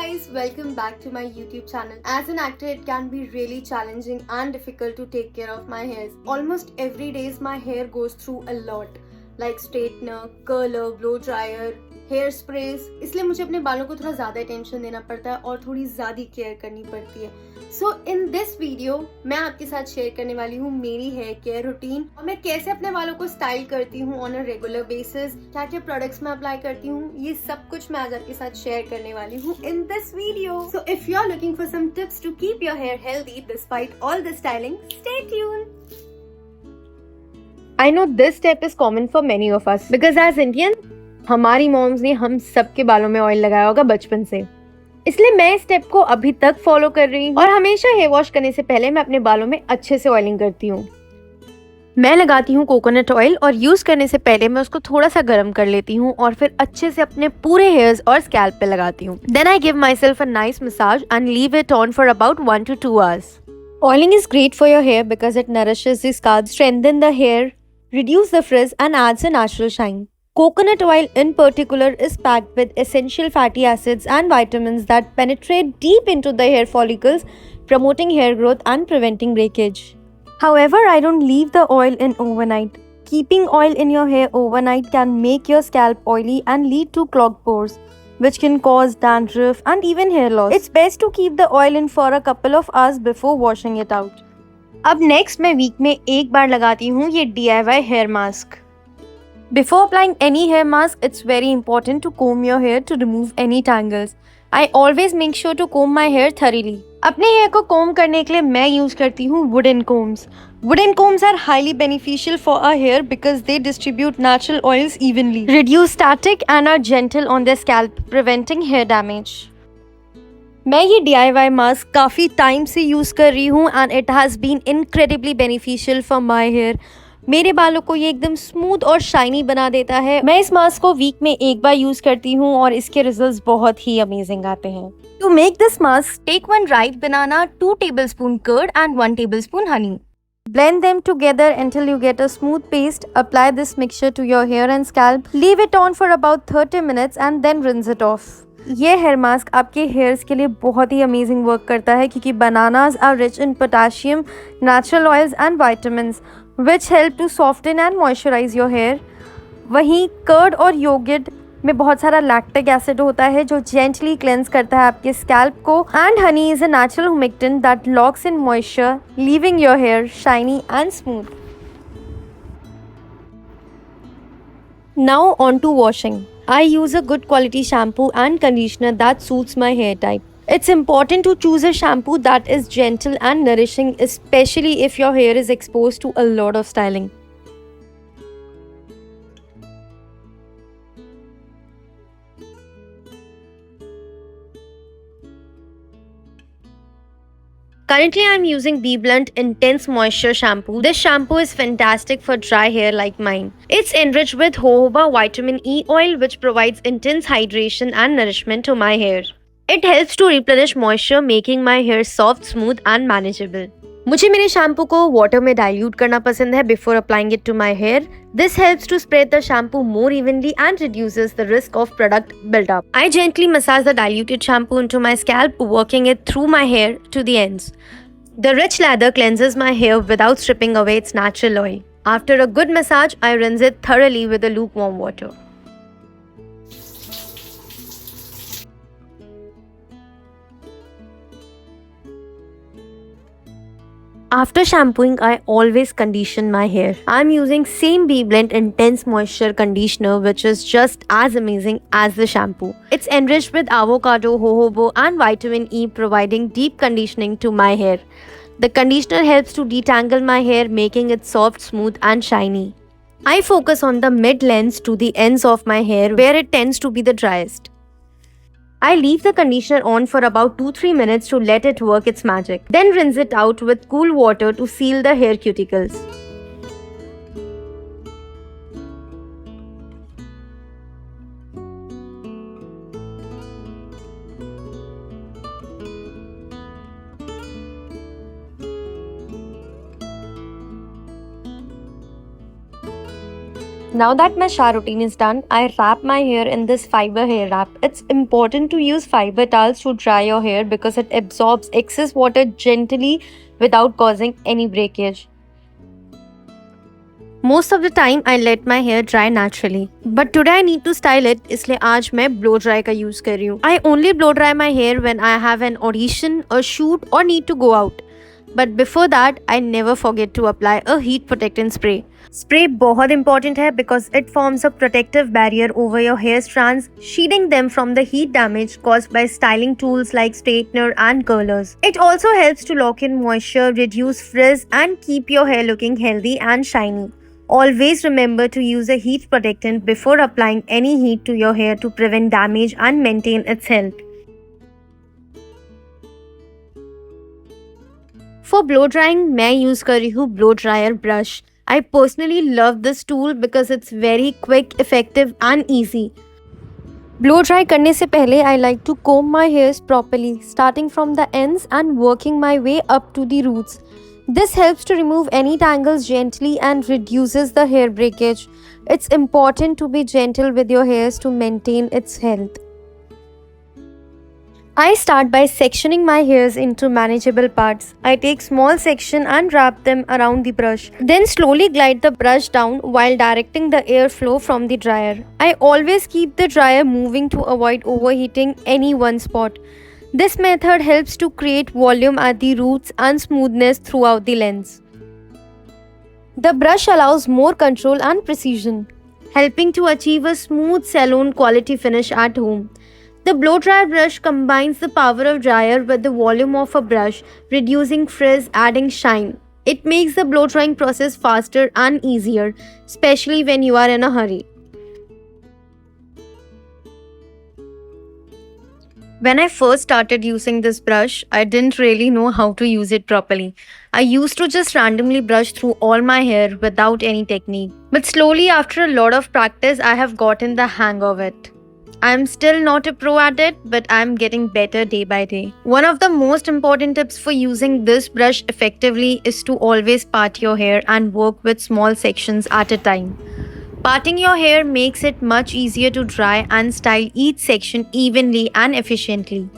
guys, welcome back to my YouTube channel. As an actor, it can be really challenging and difficult to take care of my hairs. Almost every day my hair goes through a lot, like straightener, curler, blow dryer, hair sprays. इसलिए मुझे अपने बालों को थोड़ा ज़्यादा attention देना पड़ता है और थोड़ी ज़्यादा केयर करनी पड़ती है. सो इन दिस वीडियो मैं आपके साथ शेयर करने वाली हूँ मेरी हेयर केयर रूटीन और मैं कैसे अपने बालों को स्टाइल करती हूँ ऑन अ रेगुलर बेसिस, क्या क्या प्रोडक्ट्स मैं अप्लाई करती हूँ, ये सब कुछ मैं आज आपके साथ शेयर करने वाली हूँ in this video. So if you are looking for some tips to keep your hair healthy despite all the styling, stay tuned. I know this step is common for many of us because as Indian हमारी moms ने हम सबके बालों में oil लगाया होगा बचपन से, इसलिए मैं इस स्टेप को अभी तक फॉलो कर रही हूँ और हमेशा हेयर वॉश करने से पहले मैं अपने बालों में अच्छे से ऑयलिंग करती हूँ. मैं लगाती हूँ कोकोनट ऑयल और यूज करने से पहले मैं उसको थोड़ा सा गर्म कर लेती हूँ और फिर अच्छे से अपने पूरे हेयर्स और स्कैल्प पे लगाती हूँ. Then I give myself a nice massage and leave it on for about 1 to 2 hours. Oiling is great for your hair because it nourishes the scalp, strengthens the hair, reduces the frizz and adds a natural shine. Coconut oil in particular is packed with essential fatty acids and vitamins that penetrate deep into the hair follicles, promoting hair growth and preventing breakage. However, I don't leave the oil in overnight. Keeping oil in your hair overnight can make your scalp oily and lead to clogged pores, which can cause dandruff and even hair loss. It's best to keep the oil in for a couple of hours before washing it out. अब next मैं week में एक बार लगाती हूँ ये DIY hair mask. Before applying any hair mask, it's very important to comb your hair to remove any tangles. I always make sure to comb my hair thoroughly. अपने hair को comb करने के लिए मैं यूज करती हूँ wooden combs. Wooden combs are highly beneficial for our hair because they distribute natural oils evenly, reduce static and are gentle on the scalp, preventing hair damage. मैं ये DIY मास्क काफ़ी time से use कर रही हूँ and it has been incredibly beneficial for my hair. मेरे बालों को ये एकदम स्मूथ और शाइनी बना देता है. मैं इस मास्क को वीक में एक बार यूज करती हूँ और इसके रिजल्ट्स बहुत ही अमेजिंग आते हैं. To make this mask, take 1 ripe banana, 2 tablespoon curd and 1 tablespoon honey. Blend them together until you get a smooth paste. Apply this mixture to your hair and scalp. Leave it on for about 30 minutes and then rinse it off. ये hair mask आपके hairs के लिए बहुत ही amazing work करता है क्योंकि bananas are rich in potassium, natural oils and vitamins which help to soften and moisturize your hair. वहीं कर्ड और योगर्ट में बहुत सारा लैक्टिक एसिड होता है जो जेंटली क्लेंस करता है आपके स्कैल्प को. And honey is a natural humectant that locks in moisture, leaving your hair shiny and smooth. Now on to washing. I use a good quality shampoo and conditioner that suits my hair type. It's important to choose a shampoo that is gentle and nourishing, especially if your hair is exposed to a lot of styling. Currently, I'm using BBlunt Intense Moisture Shampoo. This shampoo is fantastic for dry hair like mine. It's enriched with jojoba vitamin E oil, which provides intense hydration and nourishment to my hair. It helps to replenish moisture, making my hair soft, smooth and manageable. मुझे मेरे shampoo को water में dilute करना पसंद है before applying it to my hair. This helps to spread the shampoo more evenly and reduces the risk of product buildup. I gently massage the diluted shampoo into my scalp, working it through my hair to the ends. The rich lather cleanses my hair without stripping away its natural oil. After a good massage, I rinse it thoroughly with the lukewarm water. After shampooing, I always condition my hair. I'm using same BBlunt Intense Moisture Conditioner, which is just as amazing as the shampoo. It's enriched with avocado, jojoba and vitamin E, providing deep conditioning to my hair. The conditioner helps to detangle my hair, making it soft, smooth and shiny. I focus on the mid-lengths to the ends of my hair where it tends to be the driest. I leave the conditioner on for about 2-3 minutes to let it work its magic. Then rinse it out with cool water to seal the hair cuticles. Now that my shower routine is done, I wrap my hair in this fiber hair wrap. It's important to use fiber towels to dry your hair because it absorbs excess water gently without causing any breakage. Most of the time I let my hair dry naturally, but today I need to style it, इसलिए आज मैं blow dry का use कर रही हूँ. I only blow dry my hair when I have an audition, a shoot or need to go out. But before that, I never forget to apply a heat protectant spray. Spray बहुत important है because it forms a protective barrier over your hair strands, shielding them from the heat damage caused by styling tools like straightener and curlers. It also helps to lock in moisture, reduce frizz and keep your hair looking healthy and shiny. Always remember to use a heat protectant before applying any heat to your hair to prevent damage and maintain its health. For blow drying, मैं use कर रही हूँ blow dryer brush. I personally love this tool because it's very quick, effective and easy. Blow dry करने से पहले I like to comb my hairs properly, starting from the ends and working my way up to the roots. This helps to remove any tangles gently and reduces the hair breakage. It's important to be gentle with your hairs to maintain its health. I start by sectioning my hairs into manageable parts. I take small section and wrap them around the brush. Then slowly glide the brush down while directing the airflow from the dryer. I always keep the dryer moving to avoid overheating any one spot. This method helps to create volume at the roots and smoothness throughout the length. The brush allows more control and precision, helping to achieve a smooth salon quality finish at home. The blow dryer brush combines the power of dryer with the volume of a brush, reducing frizz, adding shine. It makes the blow drying process faster and easier, especially when you are in a hurry. When I first started using this brush, I didn't really know how to use it properly. I used to just randomly brush through all my hair without any technique. But slowly, after a lot of practice, I have gotten the hang of it. I'm still not a pro at it, but I'm getting better day by day. One of the most important tips for using this brush effectively is to always part your hair and work with small sections at a time. Parting your hair makes it much easier to dry and style each section evenly and efficiently.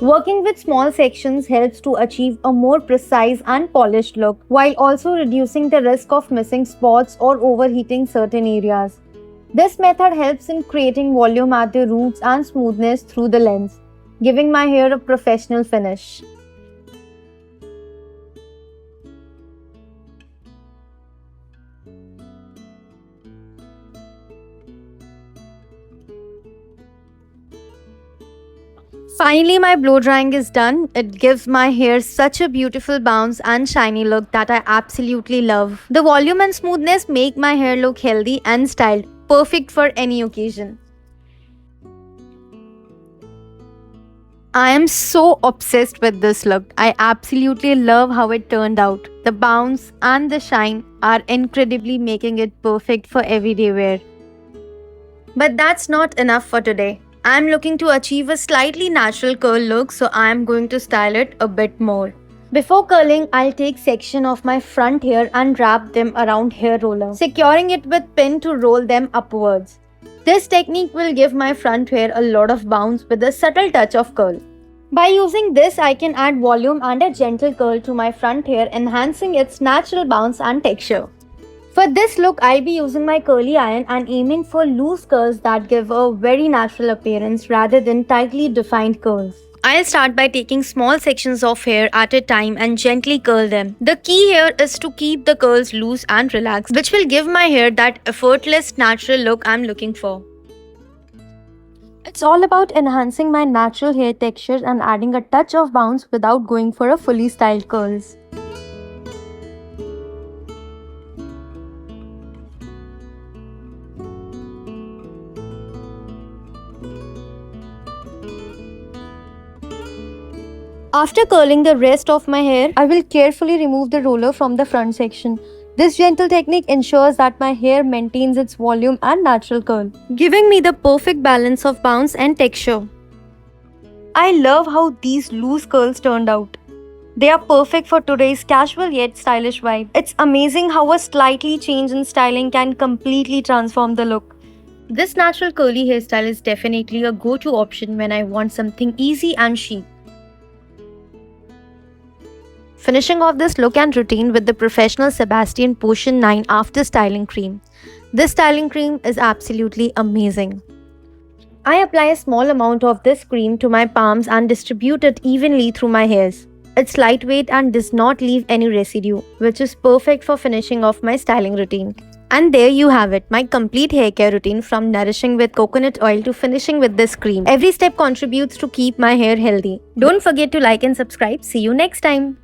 Working with small sections helps to achieve a more precise and polished look, while also reducing the risk of missing spots or overheating certain areas. This method helps in creating volume at the roots and smoothness through the length, giving my hair a professional finish. Finally, my blow drying is done. It gives my hair such a beautiful bounce and shiny look that I absolutely love. The volume and smoothness make my hair look healthy and styled, perfect for any occasion. I am so obsessed with this look. I absolutely love how it turned out. The bounce and the shine are incredibly making it perfect for everyday wear. But that's not enough for today. I'm looking to achieve a slightly natural curl look, so I'm going to style it a bit more. Before curling, I'll take section of my front hair and wrap them around hair roller, securing it with pin to roll them upwards. This technique will give my front hair a lot of bounce with a subtle touch of curl. By using this, I can add volume and a gentle curl to my front hair, enhancing its natural bounce and texture. For this look, I'll be using my curly iron and aiming for loose curls that give a very natural appearance rather than tightly defined curls. I'll start by taking small sections of hair at a time and gently curl them. The key here is to keep the curls loose and relaxed, which will give my hair that effortless natural look I'm looking for. It's all about enhancing my natural hair texture and adding a touch of bounce without going for a fully styled curls. After curling the rest of my hair, I will carefully remove the roller from the front section. This gentle technique ensures that my hair maintains its volume and natural curl, giving me the perfect balance of bounce and texture. I love how these loose curls turned out. They are perfect for today's casual yet stylish vibe. It's amazing how a slightly change in styling can completely transform the look. This natural curly hairstyle is definitely a go-to option when I want something easy and chic. Finishing off this look and routine with the professional Sebastian Potion 9 After Styling Cream. This styling cream is absolutely amazing. I apply a small amount of this cream to my palms and distribute it evenly through my hairs. It's lightweight and does not leave any residue, which is perfect for finishing off my styling routine. And there you have it, my complete hair care routine from nourishing with coconut oil to finishing with this cream. Every step contributes to keep my hair healthy. Don't forget to like and subscribe. See you next time.